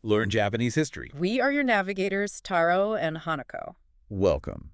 Learn Japanese history. We are your navigators, Taro and Hanako. Welcome.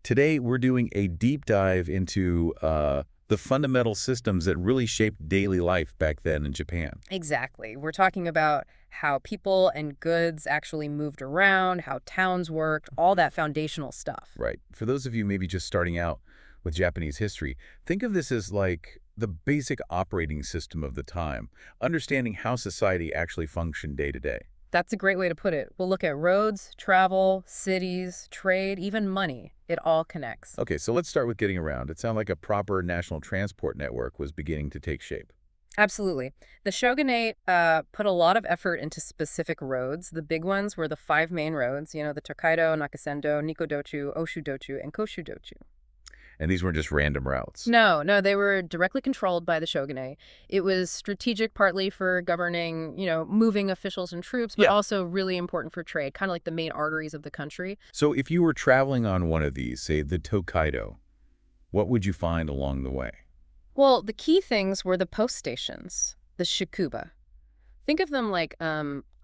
Today, we're doing a deep dive into the fundamental systems that really shaped daily life back then in Japan. Exactly. We're talking about how people and goods actually moved around, how towns worked, all that foundational stuff. Right. For those of you maybe just starting out with Japanese history, think of this as like the basic operating system of the time, understanding how society actually functioned day to day. That's a great way to put it. We'll look at roads, travel, cities, trade, even money. It all connects. Okay, so let's start with getting around. It sounded like a proper national transport network was beginning to take shape. Absolutely. The shogunate put a lot of effort into specific roads. The big ones were the five main roads, the Tokaido, Nakasendo, Nikodochu, Oshudochu, and Koshudochu. And these weren't just random routes. No, they were directly controlled by the shogunate. It was strategic partly for governing, moving officials and troops, but Yeah. also really important for trade, kind of like the main arteries of the country. So if you were traveling on one of these, say the Tokaido, what would you find along the way? Well, the key things were the post stations, the shikuba. Think of them like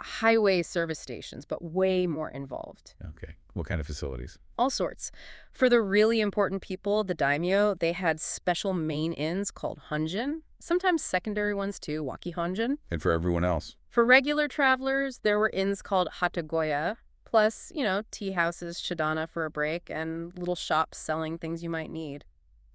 highway service stations, but way more involved. Okay. What kind of facilities? All sorts. For the really important people, the daimyo, they had special main inns called honjin, sometimes secondary ones too, waki honjin. And for everyone else? For regular travelers, there were inns called hatagoya, plus, tea houses, shidana for a break, and little shops selling things you might need.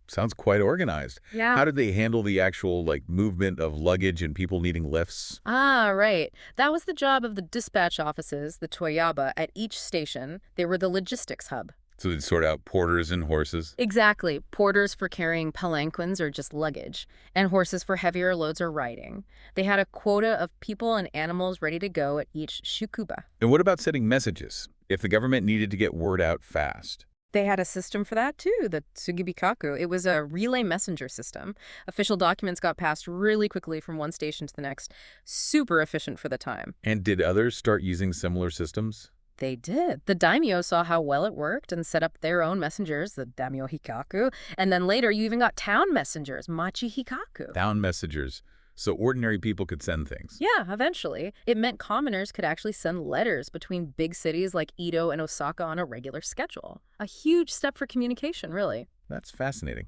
Sounds quite organized. Yeah. How did they handle the actual, movement of luggage and people needing lifts? Ah, right. That was the job of the dispatch offices, the toyaba, at each station. They were the logistics hub. So they'd sort out porters and horses? Exactly. Porters for carrying palanquins or just luggage, and horses for heavier loads or riding. They had a quota of people and animals ready to go at each shukuba. And what about sending messages? If the government needed to get word out fast? They had a system for that too, the tsugibikaku. It was a relay messenger system. Official documents got passed really quickly from one station to the next. Super efficient for the time. And did others start using similar systems? They did. The daimyo saw how well it worked and set up their own messengers, the daimyo hikaku. And then later, you even got town messengers, machi hikaku. Town messengers, so ordinary people could send things. Yeah, eventually. It meant commoners could actually send letters between big cities like Edo and Osaka on a regular schedule. A huge step for communication, really. That's fascinating.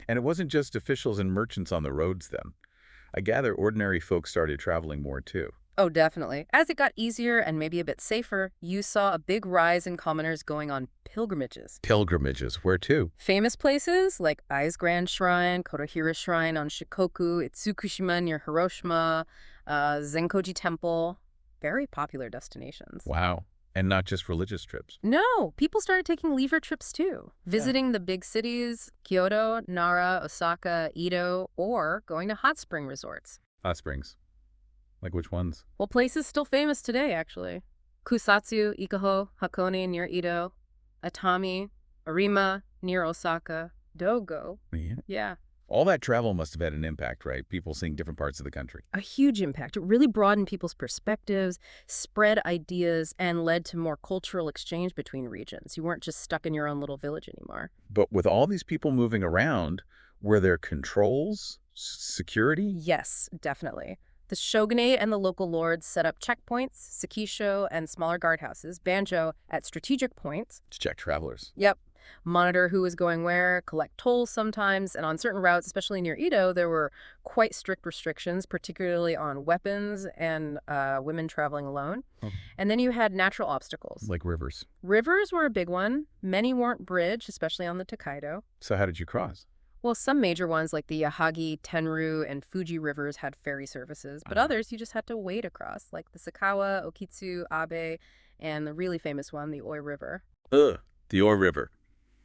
And it wasn't just officials and merchants on the roads then. I gather ordinary folks started traveling more too. Oh, definitely. As it got easier and maybe a bit safer, you saw a big rise in commoners going on pilgrimages. Pilgrimages, where to? Famous places like Ai's Grand Shrine, Kotohira Shrine on Shikoku, Itsukushima near Hiroshima, Zenkoji Temple. Very popular destinations. Wow. And not just religious trips. No, people started taking leisure trips too, visiting the big cities, Kyoto, Nara, Osaka, Edo, or going to hot spring resorts. Hot springs. Like which ones? Well, places still famous today, actually. Kusatsu, Ikaho, Hakone near Edo, Atami, Arima near Osaka, Dogo. Yeah. Yeah, All that travel must have had an impact, right? People seeing different parts of the country. a huge impact. It really broadened people's perspectives, spread ideas, and led to more cultural exchange between regions. You weren't just stuck in your own little village anymore. But with all these people moving around, were there controls? Security? Yes, definitely. The shogunate and the local lords set up checkpoints, sekisho, and smaller guardhouses, banjo, at strategic points. To check travelers. Yep. Monitor who was going where, collect tolls sometimes, and on certain routes, especially near Edo, there were quite strict restrictions, particularly on weapons and women traveling alone. Oh. And then you had natural obstacles. Like rivers. Rivers were a big one. Many weren't bridged, especially on the Tokaido. So how did you cross? Well, some major ones like the Yahagi, Tenru, and Fuji rivers had ferry services, but others you just had to wade across, like the Sakawa, Okitsu, Abe, and the really famous one, the Oi River. Ugh, the Ore River.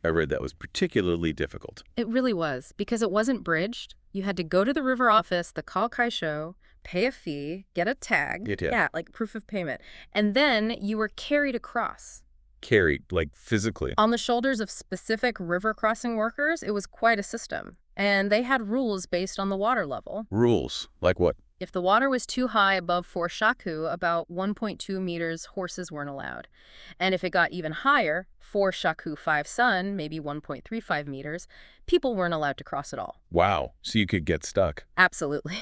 I read that was particularly difficult. It really was, because it wasn't bridged. You had to go to the river office, the Kalkaisho, pay a fee, get a tag. Yeah. Like proof of payment. And then you were carried across. Carried, physically. On the shoulders of specific river crossing workers, it was quite a system. And they had rules based on the water level. Rules. Like what? If the water was too high above 4 shaku, about 1.2 meters, horses weren't allowed. And if it got even higher, 4 shaku 5 sun, maybe 1.35 meters, people weren't allowed to cross at all. Wow, so you could get stuck. Absolutely.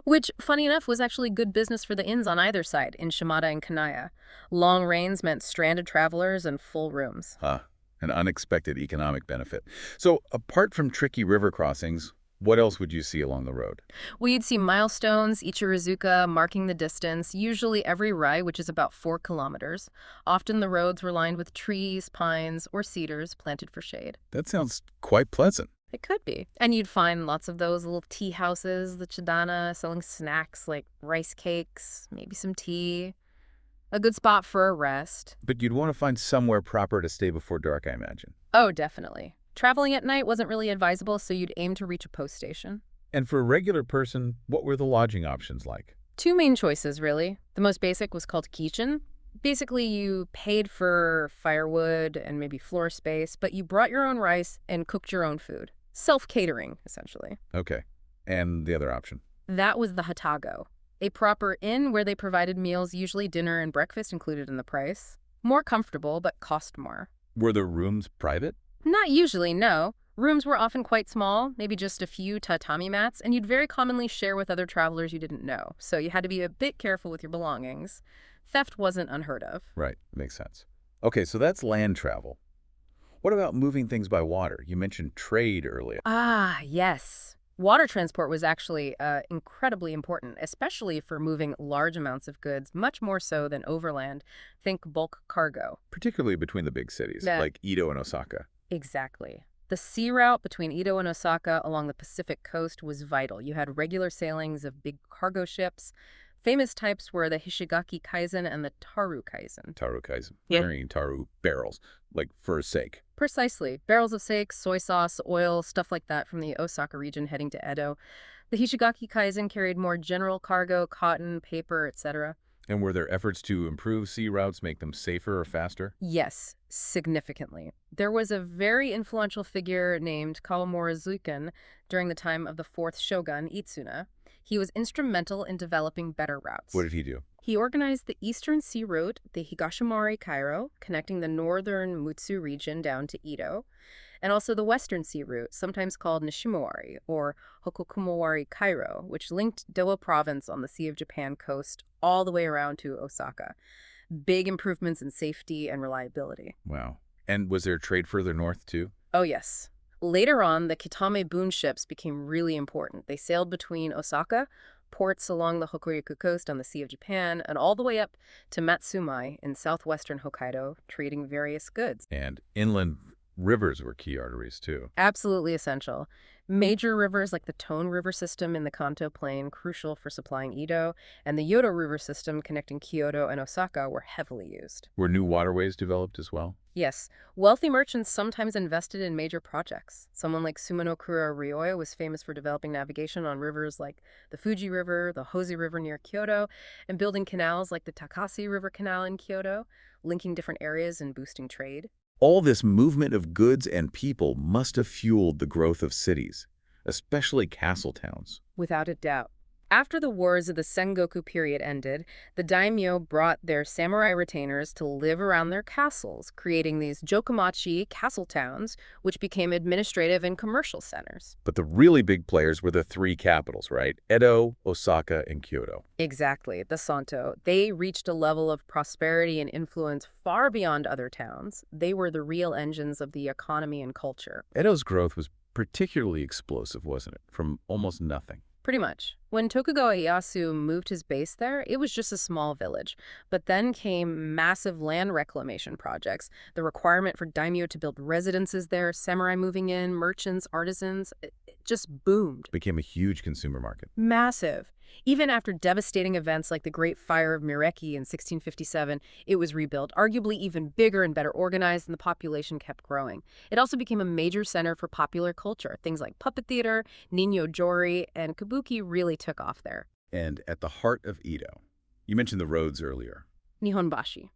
Which, funny enough, was actually good business for the inns on either side, in Shimada and Kanaya. Long rains meant stranded travelers and full rooms. Huh, an unexpected economic benefit. So apart from tricky river crossings, what else would you see along the road? Well, you'd see milestones, Ichirizuka, marking the distance, usually every rai, which is about 4 kilometers. Often the roads were lined with trees, pines, or cedars planted for shade. That sounds quite pleasant. It could be. And you'd find lots of those little tea houses, the chidana, selling snacks like rice cakes, maybe some tea. A good spot for a rest. But you'd want to find somewhere proper to stay before dark, I imagine. Oh, definitely. Traveling at night wasn't really advisable, so you'd aim to reach a post station. And for a regular person, what were the lodging options like? 2 main choices, really. The most basic was called kichin. Basically, you paid for firewood and maybe floor space, but you brought your own rice and cooked your own food. Self-catering, essentially. Okay. And the other option? That was the hatago, a proper inn where they provided meals, usually dinner and breakfast included in the price. More comfortable, but cost more. Were the rooms private? Not usually, no. Rooms were often quite small, maybe just a few tatami mats, and you'd very commonly share with other travelers you didn't know, so you had to be a bit careful with your belongings. Theft wasn't unheard of. Right, makes sense. Okay, so that's land travel. What about moving things by water? You mentioned trade earlier. Ah, yes. Water transport was actually incredibly important, especially for moving large amounts of goods, much more so than overland. Think bulk cargo. Particularly between the big cities, Yeah. like Edo and Osaka. Exactly. The sea route between Edo and Osaka along the Pacific coast was vital. You had regular sailings of big cargo ships. Famous types were the Hishigaki Kaisen and the Taru Kaisen. Taru kaisen. Yeah. Carrying taru barrels, like for a sake. Precisely. Barrels of sake, soy sauce, oil, stuff like that from the Osaka region heading to Edo. The Hishigaki Kaisen carried more general cargo, cotton, paper, etc. And were there efforts to improve sea routes, make them safer or faster? Yes, significantly. There was a very influential figure named Kawamura Zuken during the time of the 4th shogun, Itsuna. He was instrumental in developing better routes. What did he do? He organized the Eastern Sea Route, the Higashimari Cairo, connecting the northern Mutsu region down to Edo, and also the Western Sea Route, sometimes called Nishimawari, or Hokokumawari Cairo, which linked Dewa Province on the Sea of Japan coast all the way around to Osaka. Big improvements in safety and reliability. Wow. And was there trade further north, too? Oh, yes. Later on, the Kitame Boon ships became really important. They sailed between Osaka, ports along the Hokuriku coast on the Sea of Japan, and all the way up to Matsumai in southwestern Hokkaido, trading various goods. And inland rivers were key arteries, too. Absolutely essential. Major rivers like the Tone River system in the Kanto Plain, crucial for supplying Edo, and the Yodo River system connecting Kyoto and Osaka were heavily used. Were new waterways developed as well? Yes, wealthy merchants sometimes invested in major projects. Someone like Sumonokura Ryoya was famous for developing navigation on rivers like the Fuji River, the Hosi River near Kyoto, and building canals like the Takasi River Canal in Kyoto, linking different areas and boosting trade. All this movement of goods and people must have fueled the growth of cities, especially castle towns. Without a doubt. After the wars of the Sengoku period ended, the daimyo brought their samurai retainers to live around their castles, creating these jokomachi castle towns, which became administrative and commercial centers. But the really big players were the 3 capitals, right? Edo, Osaka, and Kyoto. Exactly, the Santo. They reached a level of prosperity and influence far beyond other towns. They were the real engines of the economy and culture. Edo's growth was particularly explosive, wasn't it? From almost nothing. Pretty much. When Tokugawa Ieyasu moved his base there, it was just a small village. But then came massive land reclamation projects, the requirement for daimyo to build residences there, samurai moving in, merchants, artisans. It just boomed. Became a huge consumer market. Massive. Even after devastating events like the Great Fire of Mireki in 1657, it was rebuilt, arguably even bigger and better organized, and the population kept growing. It also became a major center for popular culture. Things like puppet theater, ninyo-jori, and kabuki really took off there. And at the heart of Edo, you mentioned the roads earlier. Nihonbashi,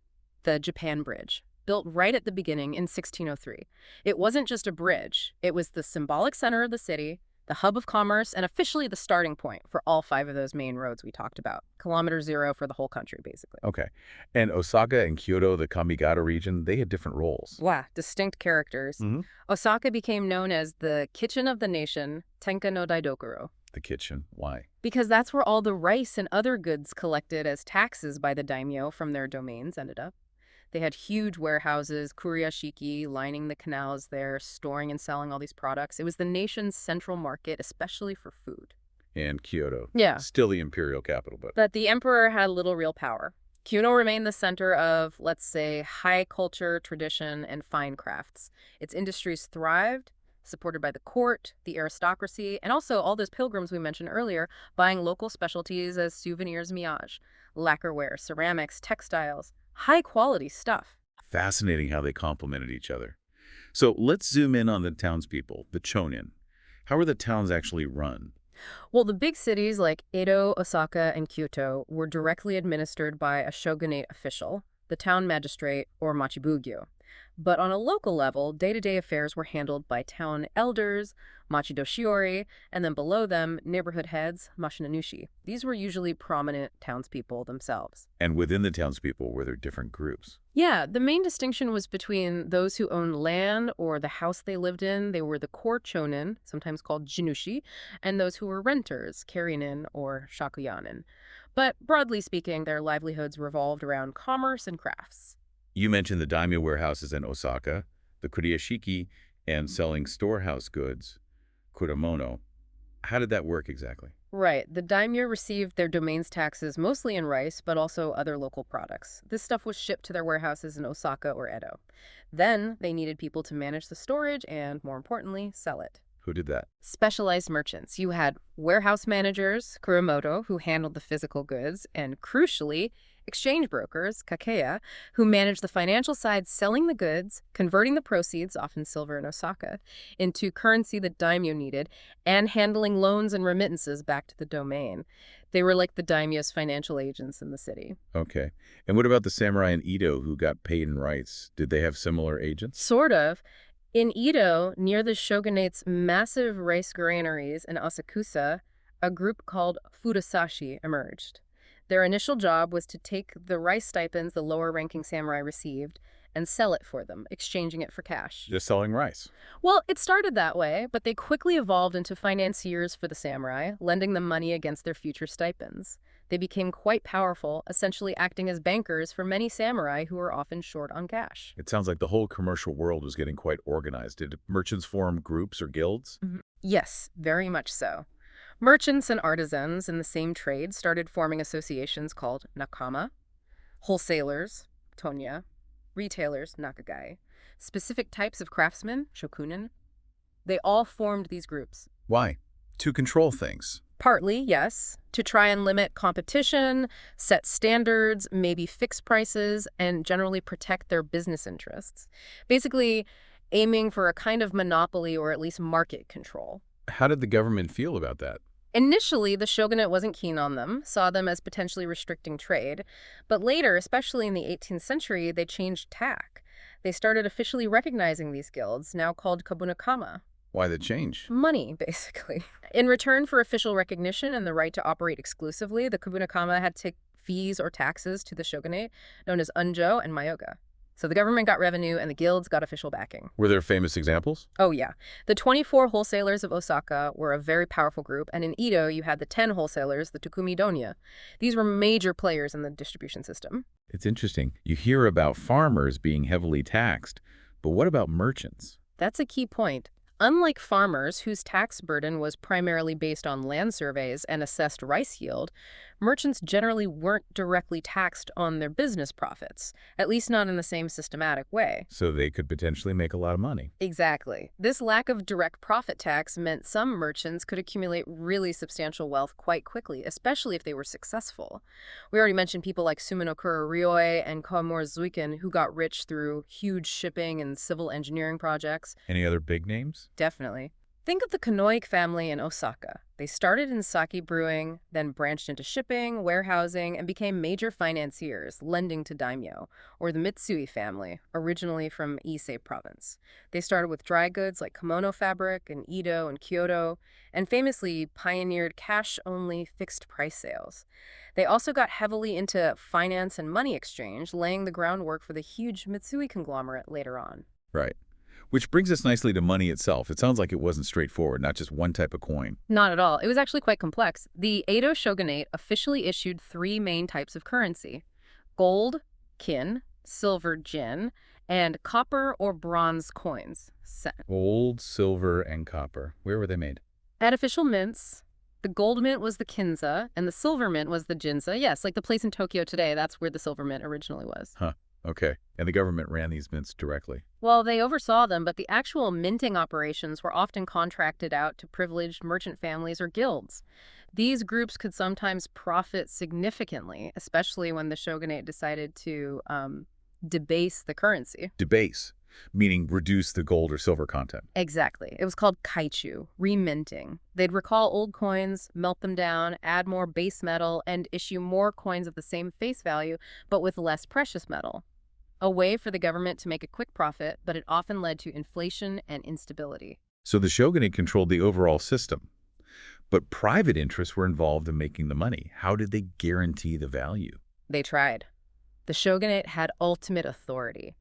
the Japan Bridge, built right at the beginning in 1603. It wasn't just a bridge. It was the symbolic center of the city, the hub of commerce, and officially the starting point for all 5 of those main roads we talked about. Kilometer zero for the whole country, basically. Okay. And Osaka and Kyoto, the Kamigata region, they had different roles. Wow, distinct characters. Hmm. Osaka became known as the kitchen of the nation, Tenka no Daidokuro, The kitchen. Why? because that's where all the rice and other goods collected as taxes by the daimyo from their domains ended up. They had huge warehouses, kuriashiki, lining the canals there, storing and selling all these products. It was the nation's central market, especially for food. And Kyoto. Yeah. Still the imperial capital, but But the emperor had little real power. Kyoto remained the center of, let's say, high culture, tradition, and fine crafts. Its industries thrived, supported by the court, the aristocracy, and also all those pilgrims we mentioned earlier, buying local specialties as souvenirs miage, lacquerware, ceramics, textiles, high-quality stuff. fascinating how they complemented each other. So let's zoom in on the townspeople, the Chōnin. How are the towns actually run? Well, the big cities like Edo, Osaka, and Kyoto were directly administered by a shogunate official, the town magistrate, or machibugyo. But on a local level, day-to-day affairs were handled by town elders, machidoshiori, and then below them, neighborhood heads, mashinanushi. These were usually prominent townspeople themselves. And within the townspeople, were there different groups? Yeah, the main distinction was between those who owned land or the house they lived in. They were the core chonin, sometimes called jinushi, and those who were renters, karinin or shakuyanin. But broadly speaking, their livelihoods revolved around commerce and crafts. You mentioned the daimyo warehouses in Osaka, the kuriashiki, and selling storehouse goods, kuramono. How did that work exactly? Right. The daimyo received their domain's taxes mostly in rice, but also other local products. This stuff was shipped to their warehouses in Osaka or Edo. Then they needed people to manage the storage and, more importantly, sell it. Who did that? Specialized merchants. You had warehouse managers, kuromoto, who handled the physical goods, and crucially, exchange brokers, kakeya, who managed the financial side, selling the goods, converting the proceeds, often silver in Osaka, into currency that daimyo needed, and handling loans and remittances back to the domain. They were like the daimyo's financial agents in the city. Okay. And what about the samurai in Edo who got paid in rice? Did they have similar agents? Sort of. In Edo, near the shogunate's massive rice granaries in Asakusa, a group called Furusashi emerged. Their initial job was to take the rice stipends the lower-ranking samurai received and sell it for them, exchanging it for cash. Just selling rice. Well, it started that way, but they quickly evolved into financiers for the samurai, lending them money against their future stipends. They became quite powerful, essentially acting as bankers for many samurai who were often short on cash. It sounds like the whole commercial world was getting quite organized. Did merchants form groups or guilds? Yes, very much so. Merchants and artisans in the same trade started forming associations called nakama, wholesalers, tonya, retailers, nakagai, specific types of craftsmen, shokunin. They all formed these groups. Why? To control things. Partly, yes, to try and limit competition, set standards, maybe fix prices, and generally protect their business interests. Basically, aiming for a kind of monopoly or at least market control. How did the government feel about that? Initially, the shogunate wasn't keen on them, saw them as potentially restricting trade. But later, especially in the 18th century, they changed tack. They started officially recognizing these guilds, now called kabunakama. Why the change? Money, basically. In return for official recognition and the right to operate exclusively, the kabunakama had to take fees or taxes to the shogunate, known as unjo and myoga. So the government got revenue and the guilds got official backing. Were there famous examples? Oh, yeah. The 24 wholesalers of Osaka were a very powerful group, and in Edo, you had the 10 wholesalers, the Takumi Donya. These were major players in the distribution system. It's interesting. You hear about farmers being heavily taxed, but what about merchants? That's a key point. Unlike farmers, whose tax burden was primarily based on land surveys and assessed rice yield, merchants generally weren't directly taxed on their business profits, at least not in the same systematic way. So they could potentially make a lot of money. Exactly. This lack of direct profit tax meant some merchants could accumulate really substantial wealth quite quickly, especially if they were successful. We already mentioned people like Suminokura Ryoi and Kawamura Zuiken who got rich through huge shipping and civil engineering projects. Any other big names? Definitely. Think of the Kanoik family in Osaka. They started in sake brewing, then branched into shipping, warehousing, and became major financiers, lending to daimyo, or the Mitsui family, originally from Ise province. They started with dry goods like kimono fabric in Edo and Kyoto, and famously pioneered cash-only fixed-price sales. They also got heavily into finance and money exchange, laying the groundwork for the huge Mitsui conglomerate later on. Right. Which brings us nicely to money itself. It sounds like it wasn't straightforward, not just one type of coin. Not at all. It was actually quite complex. The Edo shogunate officially issued three main types of currency: gold, kin, silver, jin, and copper or bronze coins, sen. Gold, silver, and copper. Where were they made? At official mints, the gold mint was the kinza, and the silver mint was the jinza. Yes, like the place in Tokyo today, that's where the silver mint originally was. Huh. Okay. And the government ran these mints directly. Well, they oversaw them, but the actual minting operations were often contracted out to privileged merchant families or guilds. These groups could sometimes profit significantly, especially when the shogunate decided to debase the currency. Debase, meaning reduce the gold or silver content. Exactly. It was called kaichu, reminting. They'd recall old coins, melt them down, add more base metal, and issue more coins of the same face value, but with less precious metal. A way for the government to make a quick profit, but it often led to inflation and instability. So the shogunate controlled the overall system. But private interests were involved in making the money. How did they guarantee the value? They tried. The shogunate had ultimate authority.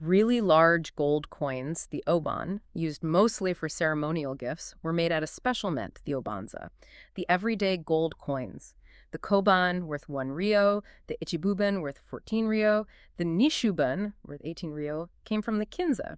Really large gold coins, the oban, used mostly for ceremonial gifts, were made at a special mint, the obanza, the everyday gold coins. The koban, worth 1 ryo, the ichibuban, worth 14 ryo, the nishuban, worth 18 ryo, came from the kinza.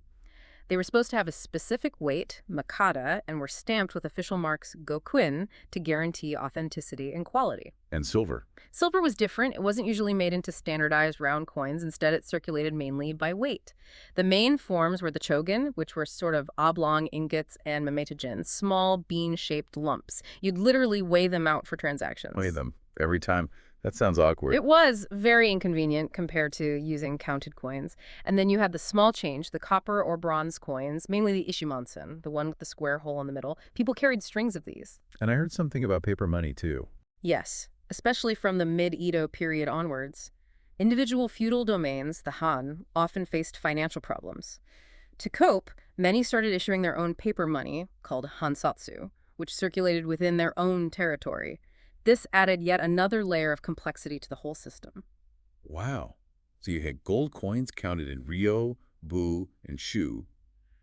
They were supposed to have a specific weight, makata, and were stamped with official marks gokuin to guarantee authenticity and quality. And silver. Silver was different. It wasn't usually made into standardized round coins. Instead, it circulated mainly by weight. The main forms were the chogin, which were sort of oblong ingots, and mametajin, small bean-shaped lumps. You'd literally weigh them out for transactions. Weigh them every time. That sounds awkward. It was very inconvenient compared to using counted coins. And then you had the small change, the copper or bronze coins, mainly the ishimonsen, the one with the square hole in the middle. People carried strings of these. And I heard something about paper money, too. Yes, especially from the mid-Edo period onwards. Individual feudal domains, the Han, often faced financial problems. To cope, many started issuing their own paper money, called hansatsu, which circulated within their own territory. This added yet another layer of complexity to the whole system. Wow. So you had gold coins counted in ryo, bu, and shu,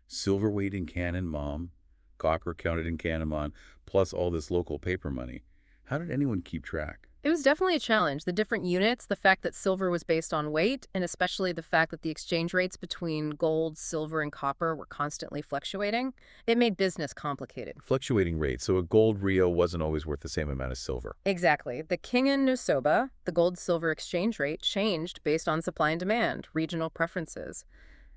silver weight in kan and mom, copper counted in kanamon, plus all this local paper money. How did anyone keep track? It was definitely a challenge. The different units, the fact that silver was based on weight, and especially the fact that the exchange rates between gold, silver, and copper were constantly fluctuating, it made business complicated. Fluctuating rates, so a gold ryo wasn't always worth the same amount as silver. Exactly. The Kingen no Soba, the gold-silver exchange rate, changed based on supply and demand, regional preferences.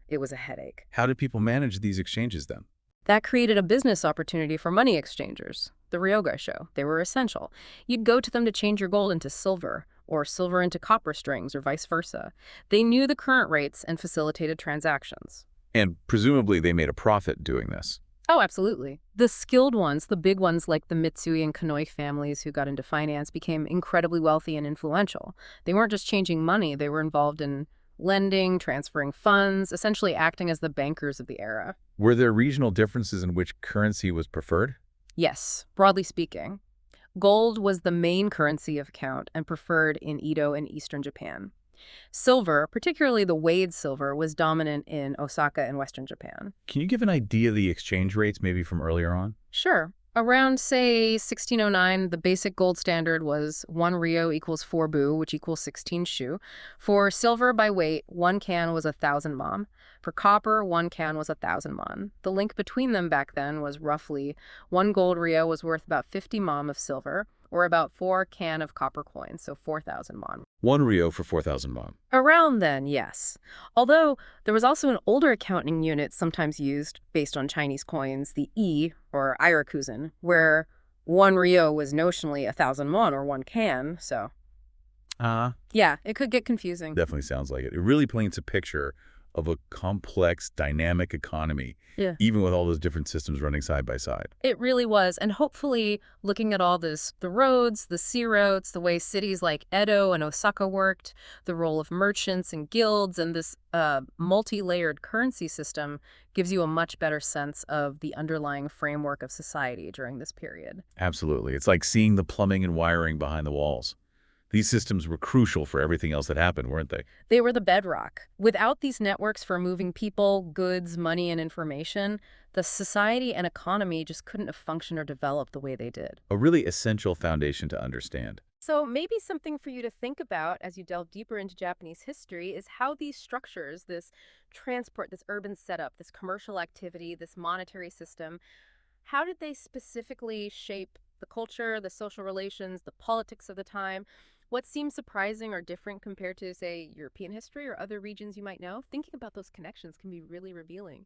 It was a headache. How did people manage these exchanges then? That created a business opportunity for money exchangers. The ryoga show. They were essential. You'd go to them to change your gold into silver, or silver into copper strings, or vice versa. They knew the current rates and facilitated transactions. And presumably they made a profit doing this. Oh, absolutely. The skilled ones, the big ones like the Mitsui and Kanoik families who got into finance, became incredibly wealthy and influential. They weren't just changing money, they were involved in lending, transferring funds, essentially acting as the bankers of the era. Were there regional differences in which currency was preferred? Yes, broadly speaking. Gold was the main currency of account and preferred in Edo and eastern Japan. Silver, particularly the weighed silver, was dominant in Osaka and western Japan. Can you give an idea of the exchange rates maybe from earlier on? Sure. Around, say, 1609, the basic gold standard was 1 ryo equals 4 bu, which equals 16 shu. For silver by weight, 1 kan was 1,000 mon. For copper, 1 kan was 1,000 mon. The link between them back then was roughly 1 gold ryo was worth about 50 mon of silver, or about 4 kan of copper coins, so 4,000 mon. 1 ryo for 4,000 mon. Around then, yes. Although there was also an older accounting unit sometimes used based on Chinese coins, the or irakuzen, where 1 ryo was notionally 1,000 mon or 1 kan, so. Yeah, it could get confusing. Definitely sounds like it. It really paints a picture of a complex, dynamic economy, Yeah. even with all those different systems running side by side. It really was. And hopefully, looking at all this, the roads, the sea routes, the way cities like Edo and Osaka worked, the role of merchants and guilds, and this multi-layered currency system gives you a much better sense of the underlying framework of society during this period. Absolutely. It's like seeing the plumbing and wiring behind the walls. These systems were crucial for everything else that happened, weren't they? They were the bedrock. Without these networks for moving people, goods, money, and information, the society and economy just couldn't have functioned or developed the way they did. A really essential foundation to understand. So maybe something for you to think about as you delve deeper into Japanese history is how these structures, this transport, this urban setup, this commercial activity, this monetary system, how did they specifically shape the culture, the social relations, the politics of the time? What seems surprising or different compared to, say, European history or other regions you might know? Thinking about those connections can be really revealing.